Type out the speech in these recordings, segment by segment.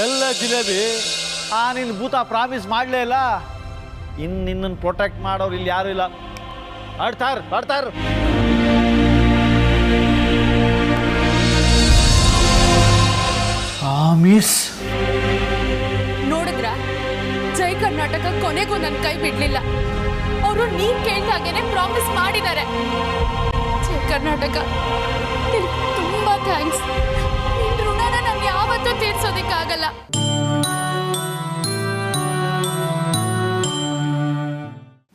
ಎಲ್ಲ ಜಿಲೇಬಿ ನಿನ್ನ ಭೂತ ಪ್ರಾಮಿಸ್ ಮಾಡಲೇ ಇಲ್ಲ. ನಿನ್ನನ್ನು ಪ್ರೊಟೆಕ್ಟ್ ಮಾಡೋರು ಇಲ್ಲಿ ಯಾರು ಇಲ್ಲ. ಆಡ್ತಾರ ಪ್ರಾಮಿಸ್ ನೋಡಿದ್ರ ಜೈ ಕರ್ನಾಟಕ ಕೊನೆಗೂ ನನ್ನ ಕೈ ಬಿಡ್ಲಿಲ್ಲ. ಅವರು ನೀನ್ ಕೇಳ್ದಾಗೇನೆ ಪ್ರಾಮಿಸ್ ಮಾಡಿದ್ದಾರೆ. ಜೈ ಕರ್ನಾಟಕ ತುಂಬಾ ಥ್ಯಾಂಕ್ಸ್. ನಿನ್ ಋಣನ ನಾನು ಯಾವತ್ತೂ ತೀರ್ಸೋದಕ್ಕಾಗಲ್ಲ.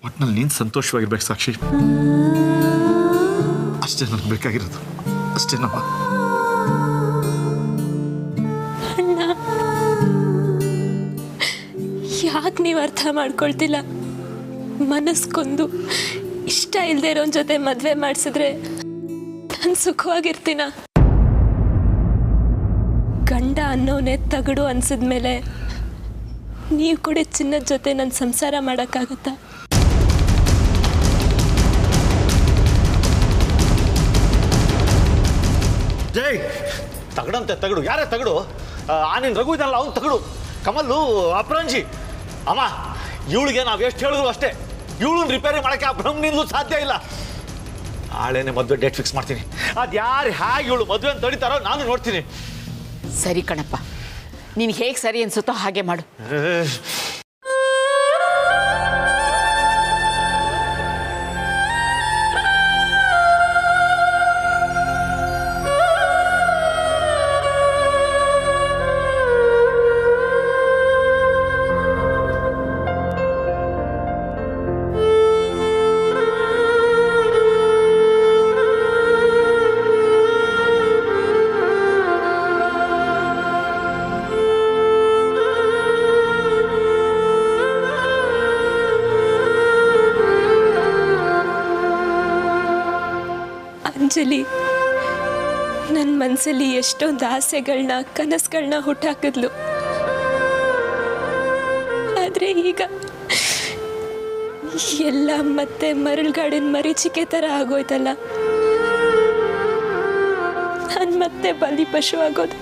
ಒಟ್ನಲ್ಲಿ ನೀನು ಸಂತೋಷವಾಗಿರ್ಬೇಕು ಸಾಕ್ಷಿ. ಅಷ್ಟೇ ನನಗೆ ಬೇಕಾಗಿರೋದು. ಅಷ್ಟೇನಪ್ಪ. ಯಾಕೆ ನೀವು ಅರ್ಥ ಮಾಡ್ಕೊಳ್ತಿಲ್ಲ? ಮನಸ್ಕೊಂದು ಇಷ್ಟ ಇಲ್ಲದೆ ಇರೋನ್ ಜೊತೆ ಮದುವೆ ಮಾಡಿಸಿದ್ರೆ ನಾನು ಸುಖವಾಗಿರ್ತೀನ? ಗಂಡ ಅನ್ನೋನೇ ತಗಡು ಅನ್ಸಿದ್ಮೇಲೆ ನೀವು ಕೂಡ ಚಿನ್ನದ ಜೊತೆ ನನ್ನ ಸಂಸಾರ ಮಾಡೋಕ್ಕಾಗತ್ತಾ? ಜೈ ತಗಡಂತೆ ತಗಡು. ಯಾರೇ ತಗಡು? ನಿನ್ನ ರಘು ಇದಲ್ಲ, ಅವ್ನು ತಗಡು. ಕಮಲ್ಲು ಅಪ್ರಂಜಿ. ಅಮ್ಮ, ಇವಳಿಗೆ ನಾವು ಎಷ್ಟು ಹೇಳಿದ್ರು ಅಷ್ಟೇ. ಇವಳನ್ನ ರಿಪೇರಿ ಮಾಡೋಕ್ಕೆ ಆ ಬ್ರಹ್ಮನಿಂದಲೂ ಸಾಧ್ಯ ಇಲ್ಲ. ನಾಳೆನೇ ಮದುವೆ ಡೇಟ್ ಫಿಕ್ಸ್ ಮಾಡ್ತೀನಿ. ಅದು ಯಾರು ಹೇಗೆ ಇವಳು ಮದುವೆ ಅಂತ ತಡೀತಾರೋ ನಾನು ನೋಡ್ತೀನಿ. ಸರಿ ಕಣಪ್ಪ, ನೀನು ಹೇಗೆ ಸರಿ ಅನ್ಸುತ್ತೋ ಹಾಗೆ ಮಾಡು. ಅಂಜಲಿ ನನ್ನ ಮನಸ್ಸಲ್ಲಿ ಎಷ್ಟೊಂದು ಆಸೆಗಳನ್ನ ಕನಸುಗಳನ್ನ ಹುಟ್ಟಾಕಿದ್ಲು. ಆದರೆ ಈಗ ಎಲ್ಲ ಮತ್ತೆ ಮರಳುಗಾಡಿನ ಮರೀಚಿಕೆ ಥರ ಆಗೋಯ್ತಲ್ಲ. ನಾನು ಮತ್ತೆ ಬಲಿ ಪಶು ಆಗೋದು.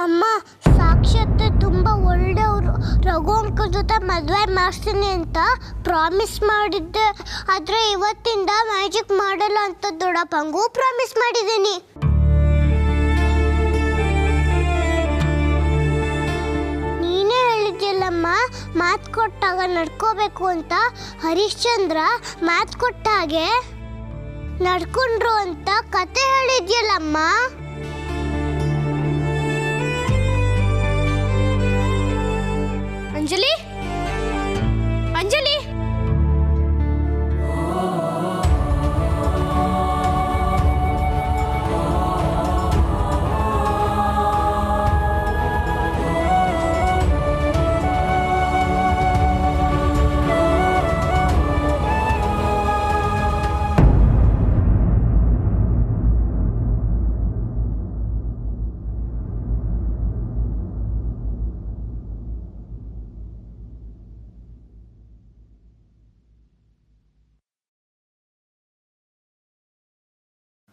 ಅಮ್ಮ, ಸಾಕ್ಷಾತ್ ತುಂಬ ಒಳ್ಳೆಯವರು. ರಘು ಅಂಕಲ್ ಜೊತೆ ಮದುವೆ ಮಾಡಿಸ್ತೀನಿ ಅಂತ ಪ್ರಾಮಿಸ್ ಮಾಡಿದ್ದೆ. ಆದರೆ ಇವತ್ತಿಂದ ಮ್ಯಾಜಿಕ್ ಮಾಡಲ್ಲ ಅಂತ ದೊಡ್ಡಪ್ಪಂಗೂ ಪ್ರಾಮಿಸ್ ಮಾಡಿದ್ದೀನಿ. ನೀನೇ ಹೇಳಿದ್ಯಲ್ಲಮ್ಮ, ಮಾತು ಕೊಟ್ಟಾಗ ನಡ್ಕೋಬೇಕು ಅಂತ. ಹರಿಶ್ಚಂದ್ರ ಮಾತು ಕೊಟ್ಟ ಹಾಗೆ ನಡ್ಕೊಂಡ್ರು ಅಂತ ಕತೆ ಹೇಳಿದ್ಯಲ್ಲಮ್ಮ. ಅಂಜಲಿ, ಅಂಜಲಿ,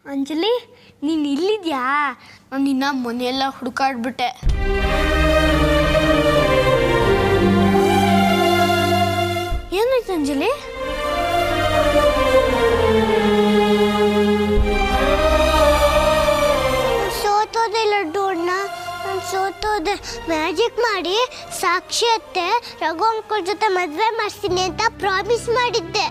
ಅಂಜಲಿ, ನೀನು ಇಲ್ಲಿದ್ಯಾ? ನಾನು ನಿನ್ನ ಮನೆಯೆಲ್ಲ ಹುಡುಕಾಡ್ಬಿಟ್ಟೆ. ಏನಾಯ್ತು ಅಂಜಲಿ? ಸೋತೋದೆ ಲಡ್ಡು ಅಣ್ಣ, ನಾನು ಸೋತೋದೆ. ಮ್ಯಾಜಿಕ್ ಮಾಡಿ ಸಾಕ್ಷಿ ಅತ್ತೆ ರಘು ಅಂಕಲ್ ಜೊತೆ ಮದುವೆ ಮಾಡಿಸ್ತೀನಿ ಅಂತ ಪ್ರಾಮಿಸ್ ಮಾಡಿದ್ದೆ.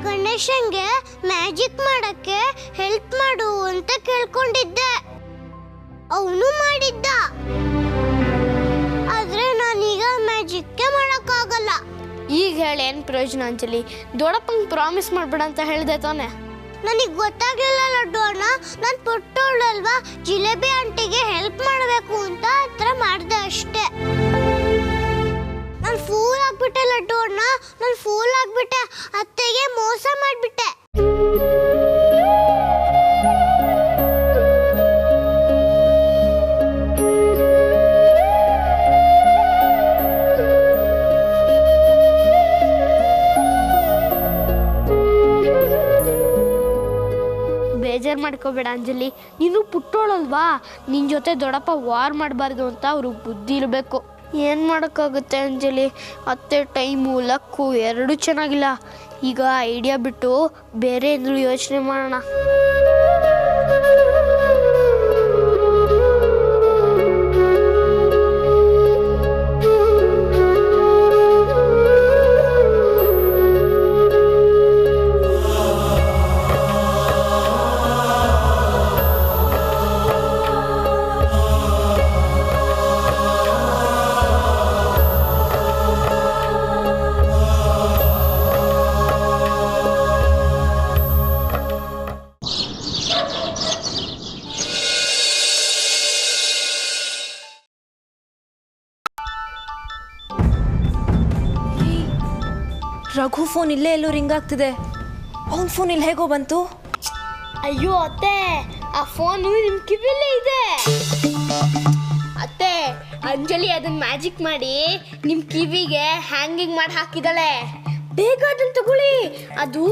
ಗಣೇಶನ್ಗೆ ಮ್ಯಾಜಿಕ್ ಮಾಡಕ್ಕೆ ಹೆಲ್ಪ್ ಮಾಡು ಅಂತ ಕೇಳ್ಕೊಂಡಿದ್ದೆ. ಅವನು ಮಾಡಿದ್ದ. ಆದ್ರೆ ನಾನೀಗ ಮ್ಯಾಜಿಕ್ಕೆ ಮಾಡಕ್ಕಾಗಲ್ಲ. ಈಗ ಹೇಳಿ ಏನು ಪ್ರಯೋಜನ ಅಂಜಲಿ? ದೊಡ್ಡಪ್ಪಂಗೆ ಪ್ರಾಮಿಸ್ ಮಾಡ್ಬೇಡ ಅಂತ ಹೇಳಿದೆ ತಾನೆ. ನನಗೆ ಗೊತ್ತಾಗಲಿಲ್ಲ ಲಡ್ಡು ಅಣ್ಣ. ನಾನು ಪುಟ್ಟವಳಲ್ವಾ, ಜಿಲೇಬಿ ಆಂಟಿಗೆ ಹೆಲ್ಪ್ ಮಾಡಬೇಕು ಅಂತ ಆ ಥರ ಮಾಡಿದೆ ಅಷ್ಟೇ. ನಾನು ಫೂಲ್ ಆಗ್ಬಿಟ್ಟೆ ಲಡ್ಡು ಅಣ್ಣ, ನಾನು ಫೂಲ್ ಆಗ್ಬಿಟ್ಟೆ. ಅತ್ತೆಗೆ ಮೋಸ ಮಾಡಿಬಿಟ್ಟೆ. ಮಾಡ್ಕೋಬೇಡ ಅಂಜಲಿ. ನೀನು ಪುಟ್ಟೋಳಲ್ವಾ, ನಿನ್ನ ಜೊತೆ ದೊಡ್ಡಪ್ಪ ವಾರ್ ಮಾಡಬಾರ್ದು ಅಂತ ಅವ್ರಿಗೆ ಬುದ್ಧಿ ಇರಬೇಕು. ಏನು ಮಾಡೋಕ್ಕಾಗುತ್ತೆ ಅಂಜಲಿ, ಅತ್ತೆ ಟೈಮು ಲಕ್ಕು ಎರಡೂ ಚೆನ್ನಾಗಿಲ್ಲ. ಈಗ ಐಡಿಯಾ ಬಿಟ್ಟು ಬೇರೆ ಏನಾದರೂ ಯೋಚನೆ ಮಾಡೋಣ. ರಘು ಫೋನ್ ಇಲ್ಲೇ ಎಲ್ಲೋ ರಿಂಗ್ ಆಗ್ತಿದೆ. ಅವನ ಫೋನ್ ಇಲ್ಲಿ ಹೇಗೋ ಬಂತು? ಅಯ್ಯೋ ಅತ್ತೆ, ಆ ಫೋನು ನಿಮ್ಮ ಕಿವಿಯಲ್ಲೇ ಇದೆ. ಅತ್ತೆ, ಅಂಜಲಿ ಅದನ್ನ ಮ್ಯಾಜಿಕ್ ಮಾಡಿ ನಿಮ್ಮ ಕಿವಿಗೆ ಹ್ಯಾಂಗಿಂಗ್ ಮಾಡಿ ಹಾಕಿದಾಳೆ. ಬೇಗ ಅದನ್ನ ತಗೊಳ್ಳಿ, ಅದು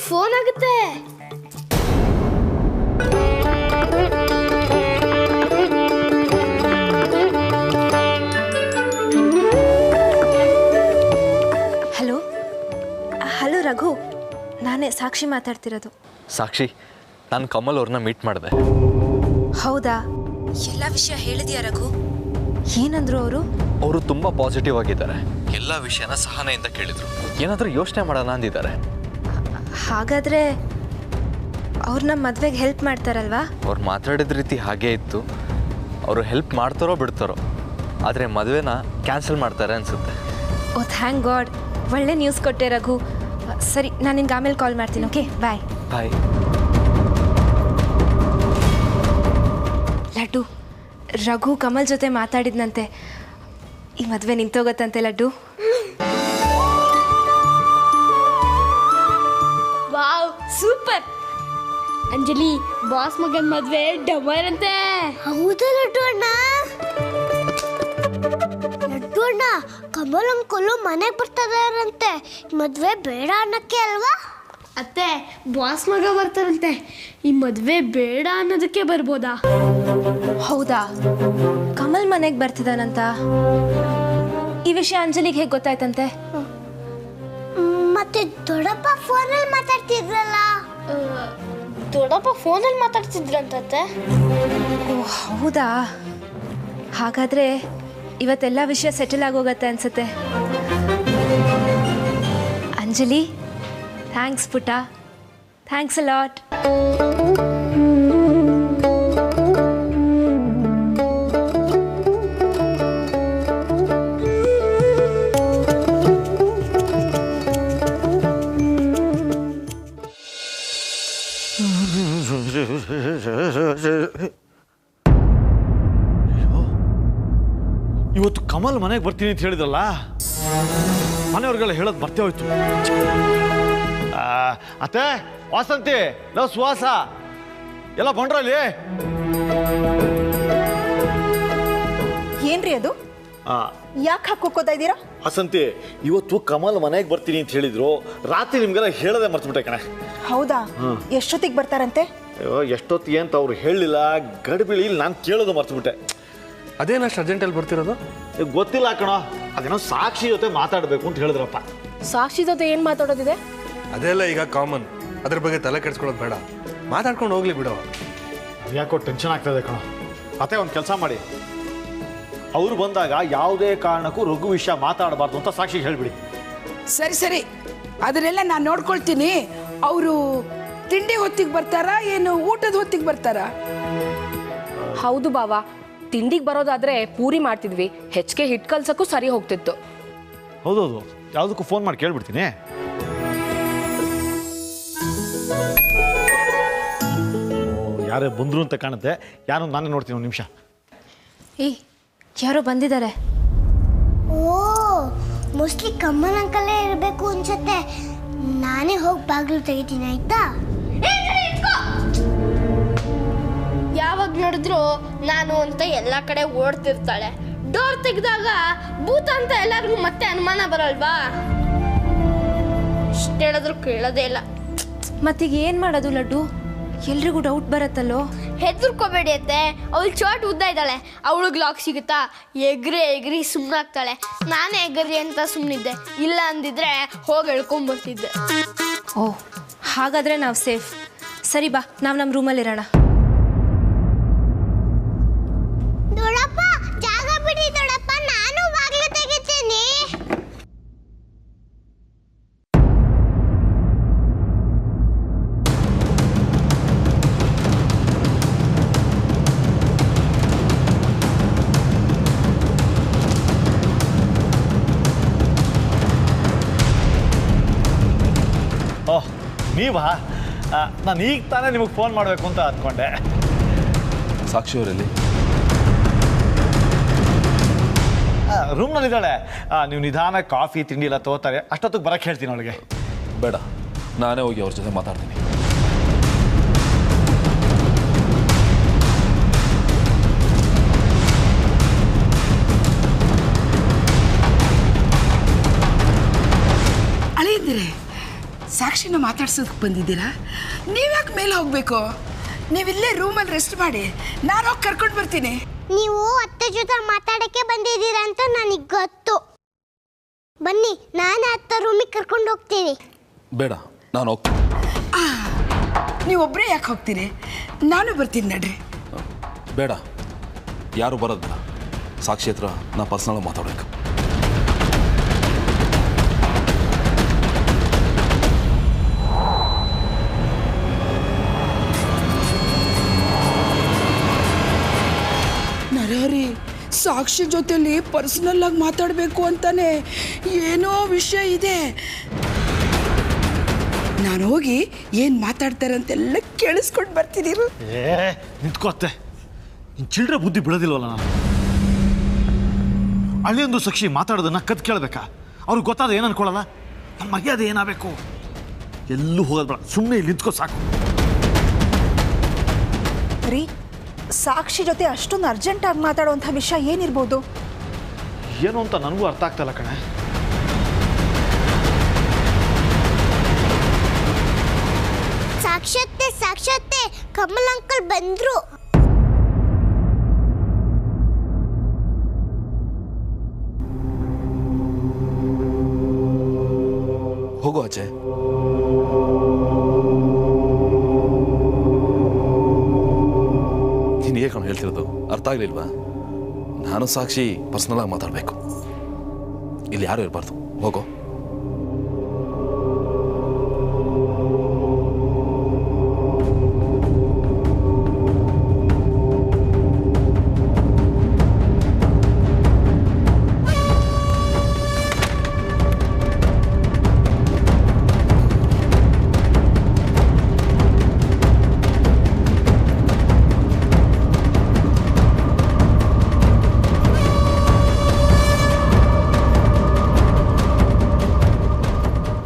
ಫೋನ್ ಆಗುತ್ತೆ. ಹಲೋ ಹಲೋ ರಘು, ನಾನೇ ಸಾಕ್ಷಿ ಮಾತಾಡ್ತಿರೋದು. ಸಾಕ್ಷಿ, ನಾನು ಕಮಲ್ ಅವ್ರನ್ನ ಮೀಟ್ ಮಾಡಿದೆ. ಹೌದಾ? ಎಲ್ಲ ವಿಷಯ ಹೇಳಿದ್ಯಾ ರಘು? ಏನಂದ್ರು ಅವರು? ಅವರು ತುಂಬ ಪಾಸಿಟಿವ್ ಆಗಿದ್ದಾರೆ. ಎಲ್ಲ ವಿಷಯನ ಸಹನೆಯಿಂದ ಕೇಳಿದರು. ಏನಾದರೂ ಯೋಚನೆ ಮಾಡೋಣ ಅಂದಿದ್ದಾರೆ. ಹಾಗಾದರೆ ಅವ್ರು ನಮ್ಮ ಮದುವೆಗೆ ಹೆಲ್ಪ್ ಮಾಡ್ತಾರಲ್ವಾ? ಅವ್ರು ಮಾತಾಡಿದ ರೀತಿ ಹಾಗೇ ಇತ್ತು. ಅವರು ಹೆಲ್ಪ್ ಮಾಡ್ತಾರೋ ಬಿಡ್ತಾರೋ, ಆದರೆ ಮದುವೆನ ಕ್ಯಾನ್ಸಲ್ ಮಾಡ್ತಾರೆ ಅನಿಸುತ್ತೆ. ಓ ಥ್ಯಾಂಕ್ ಗಾಡ್, ಒಳ್ಳೆ ನ್ಯೂಸ್ ಕೊಟ್ಟೆ ರಘು. ಸರಿ, ನಾನು ನಿನ್ಗೆ ಆಮೇಲೆ ಕಾಲ್ ಮಾಡ್ತೀನಿ. Okay, bye bye. Laddu, Raghu Kamal ಜೊತೆ ಮಾತಾಡಿದ್ನಂತೆ. ಈ ಮದುವೆ ನಿಂತೋಗತ್ತಂತೆ ಲಡ್ಡು. Wow, super. ಅಂಜಲಿ, ಬಾಸ್ ಮಗನ್ ಮದ್ವೆ ಡಬರ್ ಅಂತೆ. ಹೌದಾ ಲಡ್ಡು ಅಣ್ಣ? ಲಡ್ಡು ಅಣ್ಣ, ಕಮಲ್ ಅಂಕಲು ಮನೆಗೆ ಬರ್ತಾರಂತೆ. ಮದ್ವೆ ಬೇಡ ಅನ್ನಕ್ಕೆ ಅಲ್ವಾ? ಅತ್ತೆ, ಬಾಸ್ ಮಗ ಬರ್ತಾರಂತೆ. ಈ ಮದ್ವೆ ಬೇಡ ಅನ್ನೋದಕ್ಕೆ ಬರ್ಬೋದಾ? ಹೌದಾ? ಕಮಲ್ ಮನೆಗೆ ಬರ್ತಿದ್ದಾನಂತ. ಈ ವಿಷಯ ಅಂಜಲಿಗೆ ಹೇಗೆ ಗೊತ್ತಾಯ್ತಂತೆ? ಮತ್ತೆ ದೊಡ್ಡಪ್ಪ ಫೋನಲ್ಲಿ ಮಾತಾಡ್ತಿದ್ರಲ್ಲ. ದೊಡ್ಡಪ್ಪ ಫೋನಲ್ಲಿ ಮಾತಾಡ್ತಿದ್ರಂತೆ. ಓ ಹೌದಾ? ಹಾಗಾದರೆ ಇವತ್ತೆಲ್ಲ ವಿಷಯ ಸೆಟಲ್ ಆಗೋಗತ್ತೆ ಅನ್ಸುತ್ತೆ. ಅಂಜಲಿ, ಥ್ಯಾಂಕ್ಸ್ ಪುಟ್ಟ, ಥ್ಯಾಂಕ್ಸ್ ಅ ಲಾಟ್. ಇವತ್ತು ಕಮಲ್ ಮನೆಗೆ ಬರ್ತೀನಿ ಅಂತ ಹೇಳಿದ್ರಲ್ಲ, ಮನೆಯವ್ರಿಗೆಲ್ಲ ಹೇಳೋದು ಬರ್ತೇ ಹೋಯ್ತು. ಅತ್ತೆ, ವಾಸಂತಿ, ನಾವು ಸುವಾಸ ಎಲ್ಲ ಬಂಡ್ರಲ್ಲಿ. ಏನ್ರಿ ಅದು? ಯಾಕೆ ಹಾಕೋಕೋತಾ ಇದ್ದೀರಾ? ವಾಸಂತಿ, ಇವತ್ತು ಕಮಲ್ ಮನೆಗೆ ಬರ್ತೀನಿ ಅಂತ ಹೇಳಿದ್ರು. ರಾತ್ರಿ ನಿಮ್ಗೆಲ್ಲ ಹೇಳದೆ ಮರ್ತ್ಬಿಟ್ಟೆ ಕಣೆ. ಹೌದಾ? ಎಷ್ಟೊತ್ತಿಗೆ ಬರ್ತಾರಂತೆ? ಅಯ್ಯೋ, ಎಷ್ಟೊತ್ತಿಗೆ ಅಂತ ಅವ್ರು ಹೇಳಿಲ್ಲ. ಗಡಿಬಿಳಿ ನಾನು ಕೇಳೋದು ಮರ್ತ್ಬಿಟ್ಟೆ. ಅದೇನಷ್ಟು ಅರ್ಜೆಂಟಲ್ಲಿ ಬರ್ತಿರೋದು? ಗೊತ್ತಿಲ್ಲ ಕಣೋ, ಅದೇನೋ ಸಾಕ್ಷಿ ಜೊತೆ ಮಾತಾಡಬೇಕು ಅಂತ ಹೇಳಿದ್ರಪ್ಪ. ಸಾಕ್ಷಿ ಜೊತೆ ಏನು ಮಾತಾಡೋದಿದೆ? ಅದೆಲ್ಲ ಈಗ ಕಾಮನ್. ಅದ್ರ ಬಗ್ಗೆ ತಲೆ ಕೆಡಿಸ್ಕೊಳ್ಳೋದು ಬೇಡ. ಮಾತಾಡ್ಕೊಂಡು ಹೋಗ್ಲಿ ಬಿಡೋ. ಯಾಕೋ ಟೆನ್ಷನ್ ಆಗ್ತದೆ ಕಣೋ. ಅತ್ತೆ, ಒಂದು ಕೆಲಸ ಮಾಡಿ, ಅವ್ರು ಬಂದಾಗ ಯಾವುದೇ ಕಾರಣಕ್ಕೂ ರಘು ವಿಷಯ ಮಾತಾಡಬಾರ್ದು ಅಂತ ಸಾಕ್ಷಿಗೆ ಹೇಳಿಬಿಡಿ. ಸರಿ ಸರಿ, ಅದನ್ನೆಲ್ಲ ನಾನು ನೋಡ್ಕೊಳ್ತೀನಿ. ಅವರು ತಿಂಡಿ ಹೊತ್ತಿಗೆ ಬರ್ತಾರಾ ಏನು ಊಟದ ಹೊತ್ತಿಗೆ ಬರ್ತಾರಾ? ಹೌದು ಬಾವಾ, ತಿಂಡಿಗೆ ಬರೋದಾದ್ರೆ ಪೂರಿ ಮಾಡ್ತಿದ್ವಿ. ಹೆಚ್ಚಿಗೆ ಹಿಟ್ಟು ಕಲ್ಸಕ್ಕೂ ಸರಿ ಹೋಗ್ತಿತ್ತು. ಹೌದೌದು, ಯಾವುದಕ್ಕೂ ಫೋನ್ ಮಾಡಿ ಕೇಳ್ಬಿಡ್ತೀನಿ. ಯಾರೇ ಬಂದರು ಅಂತ ಕಾಣುತ್ತೆ. ಯಾರು ನಾನೇ ನೋಡ್ತೀನಿ. ಒಂದು ನಿಮಿಷ. ಯಾರೋ ಬಂದಿದ್ದಾರೆ. ಓ, ಮೋಸ್ಟ್ಲಿ ಕಮಲ್ ಅಂಕಲೇ ಇರಬೇಕು ಅನ್ಸುತ್ತೆ. ನಾನೇ ಹೋಗಿ ಬಾಗಿಲು ತೆಗಿತೀನಿ, ಆಯ್ತಾ? ಯಾವಾಗ ನೋಡಿದ್ರು ನಾನು ಅಂತ ಎಲ್ಲ ಕಡೆ ಓಡ್ತಿರ್ತಾಳೆ. ಡೋರ್ ತೆಗೆದಾಗ ಭೂತ ಅಂತ ಎಲ್ಲರಿಗೂ ಮತ್ತೆ ಅನುಮಾನ ಬರಲ್ವಾ? ಇಷ್ಟು ಹೇಳಿದ್ರು ಕೇಳೋದೇ ಇಲ್ಲ. ಮತ್ತೀಗ ಏನು ಮಾಡೋದು ಲಡ್ಡು? ಎಲ್ರಿಗೂ ಡೌಟ್ ಬರತ್ತಲ್ಲೋ. ಹೆದರ್ಕೋಬೇಡಿ ಅತ್ತೆ, ಅವಳು ಚೋಟ್ ಉದ್ದ ಇದ್ದಾಳೆ, ಅವಳಿಗೆ ಲಾಕ್ ಸಿಗುತ್ತಾ? ಎಗ್ರಿ ಸುಮ್ಮನಾಗ್ತಾಳೆ. ನಾನೇ ಎಗ್ರಿ ಅಂತ ಸುಮ್ಮನಿದ್ದೆ, ಇಲ್ಲ ಅಂದಿದ್ರೆ ಹೋಗಿ ಎಳ್ಕೊಂಬರ್ತಿದ್ದೆ. ಓಹ್, ಹಾಗಾದರೆ ನಾವು ಸೇಫ್. ಸರಿ ಬಾ, ನಾವು ನಮ್ಮ ರೂಮಲ್ಲಿರೋಣ. ದೊಡ್ಡಪ್ಪ ಜಾಗ ಬಿಡಿ ದೊಡ್ಡಪ್ಪ, ನಾನು ಬಾಗಿಲು ತೆಗಿತೀನಿ. ಓಹ್, ನೀವಾ? ನಾನು ಈಗ ತಾನೇ ನಿಮಗೆ ಫೋನ್ ಮಾಡಬೇಕು ಅಂತ ಅಂದ್ಕೊಂಡೆ. ಸಾಕ್ಷಿ ಅವರಲ್ಲಿ ರೂಮ್ನಲ್ಲಿದ್ದಾಳೆ. ನೀವು ನಿಧಾನ ಕಾಫಿ ತಿಂಡಿ ಎಲ್ಲ ತಗೋತಾರೆ, ಅಷ್ಟೊತ್ತಿಗೆ ಬರಕ್ಕೆ ಹೇಳ್ತೀನಿ ಅವಳಿಗೆ. ಬೇಡ, ನಾನೇ ಹೋಗಿ ಅವ್ರ ಜೊತೆ ಮಾತಾಡ್ತೀನಿ. ಅಳಿಯಂದಿರೆ, ಸಾಕ್ಷಿನ ಮಾತಾಡ್ಸೋದಕ್ಕೆ ಬಂದಿದ್ದೀರಾ? ನೀವ್ಯಾಕೆ ಮೇಲೆ ಹೋಗ್ಬೇಕು? ನೀವಿಲ್ಲೇ ರೂಮಲ್ಲಿ ರೆಸ್ಟ್ ಮಾಡಿ, ನಾನು ಹೋಗಿ ಕರ್ಕೊಂಡು ಬರ್ತೀನಿ. ನೀವು ಅತ್ತೆ ಜೊತೆ ಮಾತಾಡಕ್ಕೆ ಬಂದಿದ್ದೀರಾ ಅಂತ ನನಗೆ ಗೊತ್ತು. ಬನ್ನಿ, ನಾನು ಅತ್ತೆ ರೂಮಿಗೆ ಕರ್ಕೊಂಡು ಹೋಗ್ತೀನಿ. ಬೇಡ, ನಾನು ಹೋಗ್ತೀನಿ. ನೀವೊಬ್ಬರೇ ಯಾಕೆ ಹೋಗ್ತೀರಿ? ನಾನು ಬರ್ತೀನಿ ನಡ್ರಿ. ಬೇಡ, ಯಾರು ಬರೋದು ಬೇಡ. ಸಾಕ್ಷಿ ಹತ್ರ ನಾ ಪರ್ಸನಲ್ ಮಾತಾಡಬೇಕು. ನರಹರಿ, ಸಾಕ್ಷಿ ಜೊತೆಲಿ ಪರ್ಸನಲ್ ಆಗಿ ಮಾತಾಡಬೇಕು ಅಂತಾನೆ ಏನೋ ವಿಷಯ ಇದೆ. ನಾನು ಹೋಗಿ ಏನು ಮಾತಾಡ್ತಾರೆ ಅಂತೆಲ್ಲ ಕೇಳಿಸ್ಕೊಂಡು ಬರ್ತೀನಿ. ನಿಂತ್ಕೋತ್ತೆ, ಇನ್ನು ಚಿಲ್ಡ್ರೆ ಬುದ್ಧಿ ಬಿಡೋದಿಲ್ವಲ್ಲ ನಾನು. ಅಲ್ಲಿಯೊಂದು ಸಾಕ್ಷಿ ಮಾತಾಡೋದನ್ನ ಕತ್ ಕೇಳಬೇಕಾ? ಅವ್ರಿಗೆ ಗೊತ್ತಾದ ಏನು ಅನ್ಕೊಳ್ಳಲ್ಲ. ನಮ್ಮ ಮರ್ಯಾದೆ ಏನಾಗಬೇಕು? ಎಲ್ಲೂ ಹೋಗೋದು ಬೇಡ, ಸುಮ್ಮನೆ ಇಲ್ಲಿ ನಿಂತ್ಕೋ ಸಾಕು. ರೀ, ಸಾಕ್ಷಿ ಜೊತೆ ಅಷ್ಟೊಂದು ಅರ್ಜೆಂಟಾಗಿ ಮಾತಾಡುವಂಥ ವಿಷಯ ಏನಿರ್ಬೋದು? ಏನು ಅಂತ ನನಗೂ ಅರ್ಥ ಆಗ್ತಾಯಿಲ್ಲ ಕಣೆ. ಸಾಕ್ಷಾತ್ತೆ ಕಮಲ್ ಅಂಕಲ್ ಬಂದ್ರು. ಹೋಗು ಆಚೆ. ನೀನು ಹೇಗೆ ಕಣ ಹೇಳ್ತಿರೋದು? ಅರ್ಥ ಆಗಲಿಲ್ವಾ? ನಾನು ಸಾಕ್ಷಿ ಪರ್ಸನಲ್ ಆಗಿ ಮಾತಾಡಬೇಕು. ಇಲ್ಲಿ ಯಾರು ಇರಬಾರ್ದು. ಹೋಗೋ.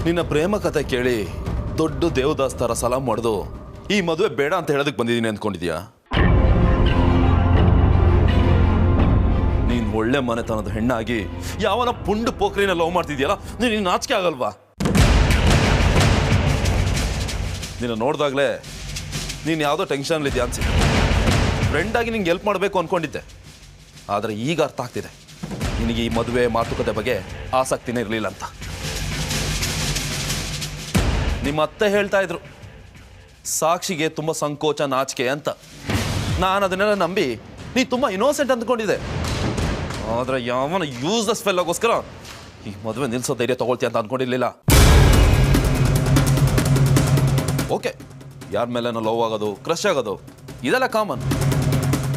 ನಿನ್ನ ಪ್ರೇಮ ಕಥೆ ಕೇಳಿ ದೊಡ್ಡ ದೇವದಾಸ್ ಥರ ಸಲಾಮ್ ಮಾಡಿದು ಈ ಮದುವೆ ಬೇಡ ಅಂತ ಹೇಳೋದಕ್ಕೆ ಬಂದಿದ್ದೀನಿ ಅಂದ್ಕೊಂಡಿದ್ಯಾ? ನೀನು ಒಳ್ಳೆ ಮನೆತನದ ಹೆಣ್ಣಾಗಿ ಯಾವನ ಪುಂಡು ಪೋಖ್ರಿನ ಲವ್ ಮಾಡ್ತಿದ್ಯಲ್ಲ, ನೀನು ನಾಚಿಕೆ ಆಗಲ್ವಾ? ನಿನ್ನ ನೋಡಿದಾಗಲೇ ನೀನು ಯಾವುದೋ ಟೆನ್ಷನ್ಲಿದ್ಯಾ ಅನ್ಸಿದೆ. ಫ್ರೆಂಡಾಗಿ ನಿಂಗೆ ಹೆಲ್ಪ್ ಮಾಡಬೇಕು ಅಂದ್ಕೊಂಡಿದ್ದೆ. ಆದರೆ ಈಗ ಅರ್ಥ ಆಗ್ತಿದೆ ನಿನಗೆ ಈ ಮದುವೆ ಮಾತುಕತೆ ಬಗ್ಗೆ ಆಸಕ್ತಿನೇ ಇರಲಿಲ್ಲ ಅಂತ. ನಿಮ್ಮ ಅತ್ತೆ ಹೇಳ್ತಾ ಇದ್ರು ಸಾಕ್ಷಿಗೆ ತುಂಬ ಸಂಕೋಚ ನಾಚಿಕೆ ಅಂತ. ನಾನು ಅದನ್ನೆಲ್ಲ ನಂಬಿ ನೀ ತುಂಬ ಇನ್ನೋಸೆಂಟ್ ಅಂದ್ಕೊಂಡಿದ್ದೆ. ಆದರೆ ಯಾವನ ಯೂಸ್ಲೆಸ್ ಫೆಲ್ಲೋಗೋಸ್ಕರ ಈ ಮದುವೆ ನಿಲ್ಲಿಸೋ ಧೈರ್ಯ ತಗೊಳ್ತೀಯ ಅಂತ ಅಂದ್ಕೊಂಡಿರ್ಲಿಲ್ಲ. ಓಕೆ, ಯಾರ ಮೇಲೇನೋ ಲವ್ ಆಗೋದು, ಕ್ರಶ್ ಆಗೋದು ಇದೆಲ್ಲ ಕಾಮನ್.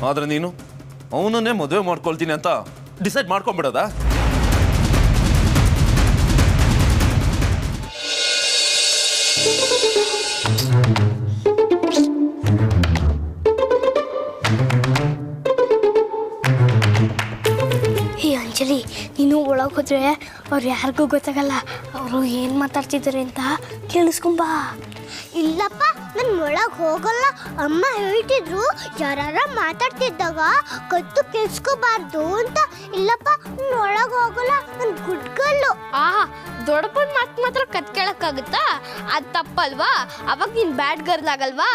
ಆದರೆ ನೀನು ಅವನನ್ನೇ ಮದುವೆ ಮಾಡ್ಕೊಳ್ತೀನಿ ಅಂತ ಡಿಸೈಡ್ ಮಾಡ್ಕೊಂಡ್ಬಿಡೋದಾ? ಅಂಜಲಿ, ನೀನು ಒಳಗೆ ಹೋದ್ರೆ ಅವ್ರು ಯಾರಿಗೂ ಗೊತ್ತಾಗಲ್ಲ. ಅವರು ಏನು ಮಾತಾಡ್ತಿದ್ದಾರೆ ಅಂತ ಕೇಳಿಸ್ಕೊಂಬಾ. ಇಲ್ಲಪ್ಪ, ನಾನು ಒಳಗೆ ಹೋಗಲ್ಲ. ಅಮ್ಮ ಹೇಳ್ತಿದ್ರು ಯಾರ ಮಾತಾಡ್ತಿದ್ದಾಗ ಕತ್ತು ಕೇಳಿಸ್ಕೋಬಾರ್ದು ಅಂತ. ಇಲ್ಲಪ್ಪ, ನಾನು ಒಳಗೆ ಹೋಗಲ್ಲ, ನಾನು ಗುಡ್ಗಲ್ಲು. ದೊಡ್ಡಪ್ಪನ ಮಾತು ಮಾತ್ರ ಕತ್ ಕೇಳಕ್ಕಾಗುತ್ತಾ? ಅದು ತಪ್ಪಲ್ವಾ? ಅವಾಗ ನೀನು ಬ್ಯಾಡ್ ಗರ್ಲ್ ಆಗಲ್ವಾ?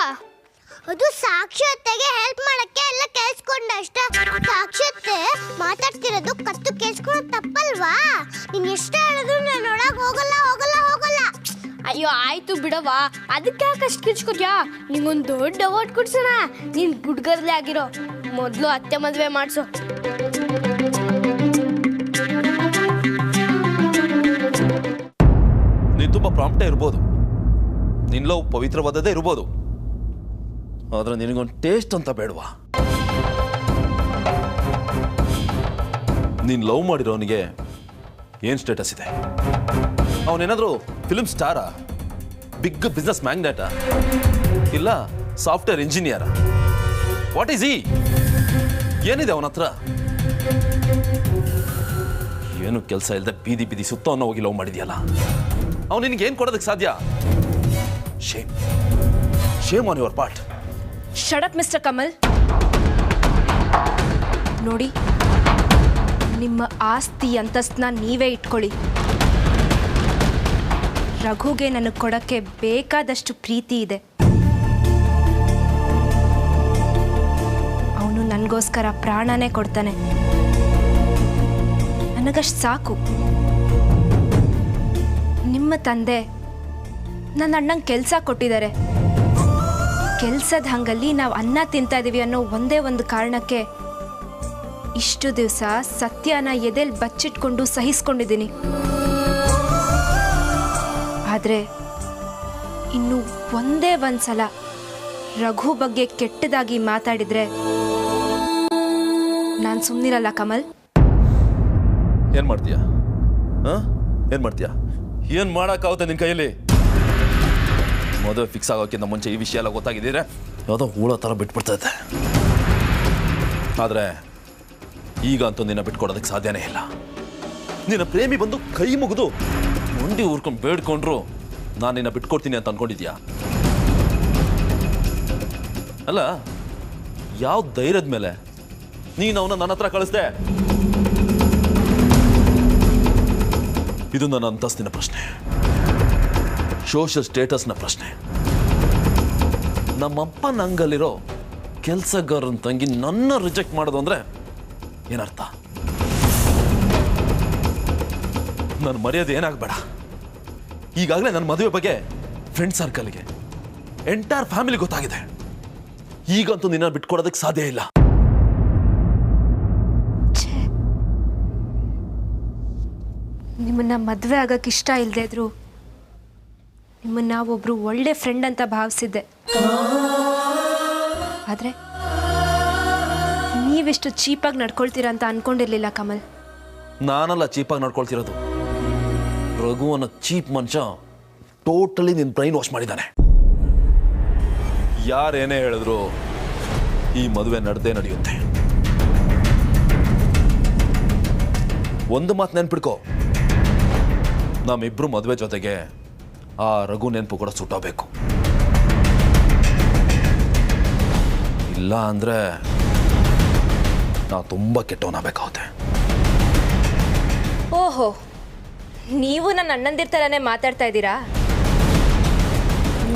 ಅದು ಸಾಕ್ಷರತೆಗೆ ಹೆಲ್ಪ್ ಮಾಡಕ್ಕೆ ಎಲ್ಲ ಕೇಳಿಸ್ಕೊಂಡ ಅಷ್ಟೇ. ಸಾಕ್ಷರತೆ ಮಾತಾಡ್ತಿರೋದು ಕತ್ತು ಕೇಳಿಸ್ಕೊಳ್ಳೋದು ತಪ್ಪಲ್ವಾ? ನೀನ್ ಎಷ್ಟು ಹೇಳಿದ್ರು ನಾನು ಒಳಗೆ ಹೋಗಲ್ಲ ಹೋಗಲ್ಲ ಹೋಗಲ್ಲ. ಅಯ್ಯೋ ಆಯ್ತು ಬಿಡವಾ, ಅದಕ್ಕೆ ಯಾಕೆ ಅಷ್ಟು ಕಿರ್ಚ್ಕೊತ್ಯಾ? ನಿಂಗೊಂದು ದೊಡ್ಡ ಅವಾರ್ಡ್ ಕೊಡ್ಸೋಣ. ನೀನ್ ಗುಡ್ಗರ್ಲೆ ಆಗಿರೋ ಮೊದಲು ಅತ್ತೆ ಮದುವೆ ಮಾಡಿಸು. ನೀನು ತುಂಬ ಪ್ರಾಂಪ್ಟೇ ಇರ್ಬೋದು, ನಿನ್ನ ಲವ್ ಪವಿತ್ರವಾದದ್ದೇ ಇರ್ಬೋದು, ಆದ್ರೆ ನಿನಗೊಂದು ಟೇಸ್ಟ್ ಅಂತ ಬೇಡವಾ? ನೀನು ಲವ್ ಮಾಡಿರೋನಿಗೆ ಏನು ಸ್ಟೇಟಸ್ ಇದೆ? ಅವನೇನಾದರೂ ಫಿಲ್ಮ್ ಸ್ಟಾರಾ, ಬಿಗ್ ಬಿಸ್ನೆಸ್ ಮ್ಯಾಗ್ನೆಟಾ, ಇಲ್ಲ ಸಾಫ್ಟ್ವೇರ್ ಇಂಜಿನಿಯರ? ವಾಟ್ ಈಸ್ ಈ? ಏನಿದೆ ಅವನ ಹತ್ರ? ಏನು ಕೆಲಸ ಇಲ್ಲದೆ ಬೀದಿ ಬೀದಿ ಸುತ್ತ ಹೋಗಿ ಲವ್ ಮಾಡಿದ್ಯಲ್ಲ, ಅವನು ನಿನಗೆ ಏನು ಕೊಡೋದಕ್ಕೆ ಸಾಧ್ಯ? Shame, shame on your part. Shut up mister Kamal. ನೋಡಿ, ನಿಮ್ಮ ಆಸ್ತಿ ಅಂತಸ್ತನ್ನ ನೀವೇ ಇಟ್ಕೊಳ್ಳಿ. ರಘುಗೆ ನನಗೆ ಕೊಡೋಕ್ಕೆ ಬೇಕಾದಷ್ಟು ಪ್ರೀತಿ ಇದೆ. ಅವನು ನನಗೋಸ್ಕರ ಪ್ರಾಣನೇ ಕೊಡ್ತಾನೆ. ನನಗಷ್ಟು ಸಾಕು. ನಿಮ್ಮ ತಂದೆ ನನ್ನ ಅಣ್ಣಂಗೆ ಕೆಲಸ ಕೊಟ್ಟಿದ್ದಾರೆ. ಕೆಲಸದ ಹಂಗಲ್ಲಿ ನಾವು ಅನ್ನ ತಿಂತಾ ಇದೀವಿ ಅನ್ನೋ ಒಂದೇ ಒಂದು ಕಾರಣಕ್ಕೆ ಇಷ್ಟು ದಿವಸ ಸತ್ಯನ ಎದೆಲ್ ಬಚ್ಚಿಟ್ಕೊಂಡು ಸಹಿಸ್ಕೊಂಡಿದ್ದೀನಿ. ಆದರೆ ಇನ್ನು ಒಂದೇ ಒಂದ್ಸಲ ರಘು ಬಗ್ಗೆ ಕೆಟ್ಟದಾಗಿ ಮಾತಾಡಿದ್ರೆ ನಾನು ಸುಮ್ಮನಿರಲ್ಲ ಕಮಲ್. ಏನು ಮಾಡ್ತೀಯಾ? ಏನು ಮಾಡ್ತೀಯಾ? ಏನು ಮಾಡೋಕ್ಕಾಗುತ್ತೆ ನಿನ್ನ ಕೈಯಲ್ಲಿ? ಮದುವೆ ಫಿಕ್ಸ್ ಆಗೋಕ್ಕಿಂತ ಮುಂಚೆ ಈ ವಿಷಯ ಎಲ್ಲ ಗೊತ್ತಾಗಿದ್ದೀರಾ ಯಾವುದೋ ಹೂಳ ಥರ ಬಿಟ್ಬಿಡ್ತೈತೆ. ಆದರೆ ಈಗ ಅಂತೂ ನಿನ್ನ ಬಿಟ್ಕೊಡೋದಕ್ಕೆ ಸಾಧ್ಯನೇ ಇಲ್ಲ. ನಿನ್ನ ಪ್ರೇಮಿ ಬಂದು ಕೈ ಮುಗಿದು ಮುಂಡಿ ಊರ್ಕೊಂಡು ಬೇಡ್ಕೊಂಡ್ರು ನಾನು ನಿನ್ನ ಬಿಟ್ಕೊಡ್ತೀನಿ ಅಂತ ಅನ್ಕೊಂಡಿದ್ಯಾ? ಅಲ್ಲ, ಯಾವ ಧೈರ್ಯದ ಮೇಲೆ ನೀನು ಅವನ ನನ್ನ ಹತ್ರ ಕಳಿಸ್ದೆ? ಇದು ನನ್ನ ಅಂತಸ್ತಿನ ಪ್ರಶ್ನೆ, ಸೋಷಿಯಲ್ ಸ್ಟೇಟಸ್ನ ಪ್ರಶ್ನೆ. ನಮ್ಮಪ್ಪ ನಂಗಲ್ಲಿರೋ ಕೆಲಸಗಾರನ ತಂಗಿ ನನ್ನ ರಿಜೆಕ್ಟ್ ಮಾಡೋದು ಅಂದರೆ ಏನರ್ಥ? ನನ್ನ ಮರ್ಯಾದೆ ಏನಾಗಬೇಡ. ಈಗಾಗಲೇ ನನ್ನ ಮದುವೆ ಬಗ್ಗೆ ಫ್ರೆಂಡ್ ಸರ್ಕಲ್ಗೆ, ಎಂಟೈರ್ ಫ್ಯಾಮಿಲಿ ಗೊತ್ತಾಗಿದೆ. ಈಗಂತೂ ನಿನ್ನ ಬಿಟ್ಕೊಡೋದಕ್ಕೆ ಸಾಧ್ಯ ಇಲ್ಲ. ನಿಮ್ಮನ್ನ ಮದುವೆ ಆಗಕ್ಕೆ ಇಷ್ಟ ಇಲ್ಲದೆ ಇದ್ರು ನಿಮ್ಮನ್ನ ಒಬ್ರು ಒಳ್ಳೆ ಫ್ರೆಂಡ್ ಅಂತ ಭಾವಿಸಿದ್ದೆ. ಆದರೆ ನೀವೆಷ್ಟು ಚೀಪಾಗಿ ನಡ್ಕೊಳ್ತೀರಾ ಅಂತ ಅನ್ಕೊಂಡಿರ್ಲಿಲ್ಲ ಕಮಲ್. ನಾನಲ್ಲ ಚೀಪಾಗಿ ನಡ್ಕೊಳ್ತಿರೋದು. ರಘು ಅನ್ನೋ ಚೀಪ್ ಮನುಷ್ಯ ಟೋಟಲಿ ನಿನ್ನ ಬ್ರೈನ್ ವಾಶ್ ಮಾಡಿದ್ದಾನೆ. ಯಾರೇನೇ ಹೇಳಿದ್ರು ಈ ಮದುವೆ ನಡೆದೇ ನಡೆಯುತ್ತೆ. ಒಂದು ಮಾತು ನೆನ್ಪಿಡ್ಕೋ, ನಮ್ಮಿಬ್ರು ಮದುವೆ ಜೊತೆಗೆ ಆ ರಘು ನೆನಪು ಕೂಡ ಸುಟ್ಟೋಗ್ಬೇಕು. ಇಲ್ಲ ಅಂದರೆ ನಾವು ತುಂಬ ಕೆಟ್ಟವನಾಗಬೇಕಾಗುತ್ತೆ. ಓಹೋ, ನೀವು ನನ್ನ ಅಣ್ಣಂದಿರ ಥರನೇ ಮಾತಾಡ್ತಾ ಇದ್ದೀರಾ?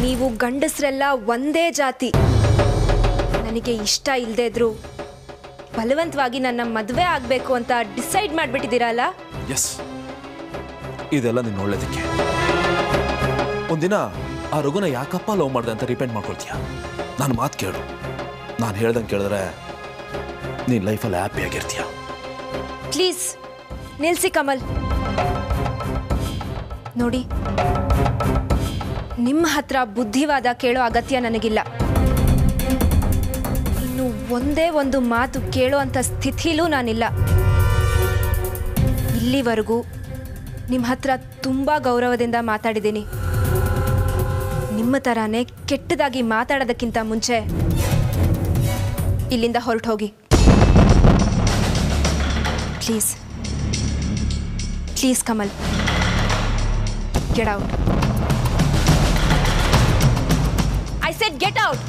ನೀವು ಗಂಡಸರೆಲ್ಲ ಒಂದೇ ಜಾತಿ. ನನಗೆ ಇಷ್ಟ ಇಲ್ಲದೆ ಇದ್ರು ಬಲವಂತವಾಗಿ ನನ್ನ ಮದುವೆ ಆಗಬೇಕು ಅಂತ ಡಿಸೈಡ್ ಮಾಡಿಬಿಟ್ಟಿದ್ದೀರಲ್ಲ? ಎಸ್, ಇದೆಲ್ಲ ನಿನ್ನ ಒಳ್ಳೇದಕ್ಕೆ. ಒಂದಿನ ಆ ರಘುನ ಯಾಕಪ್ಪ ಲವ್ ಮಾಡಿದೆ ಅಂತ ರಿಪೆಂಡ್ ಮಾಡ್ಕೊಳ್ತೀಯ? ನಾನು ಮಾತು ಕೇಳು. ನಾನು ಹೇಳ್ದಂಗೆ ಕೇಳಿದ್ರೆ ನೀನು ಲೈಫಲ್ಲಿ ಹ್ಯಾಪಿಯಾಗಿರ್ತೀಯ. ಪ್ಲೀಸ್ ನಿಲ್ಸಿ ಕಮಲ್. ನೋಡಿ, ನಿಮ್ಮ ಹತ್ರ ಬುದ್ಧಿವಾದ ಕೇಳೋ ಅಗತ್ಯ ನನಗಿಲ್ಲ. ಇನ್ನು ಒಂದೇ ಒಂದು ಮಾತು ಕೇಳೋ ಅಂಥ ಸ್ಥಿತಿಲೂ ನಾನಿಲ್ಲ. ಇಲ್ಲಿವರೆಗೂ ನಿಮ್ಮ ಹತ್ರ ತುಂಬ ಗೌರವದಿಂದ ಮಾತಾಡಿದ್ದೀನಿ. ನಿಮ್ಮ ಥರನೇ ಕೆಟ್ಟದಾಗಿ ಮಾತಾಡೋದಕ್ಕಿಂತ ಮುಂಚೆ ಇಲ್ಲಿಂದ ಹೊರಟು ಹೋಗಿ. Please please Kamal, get out. I said get out.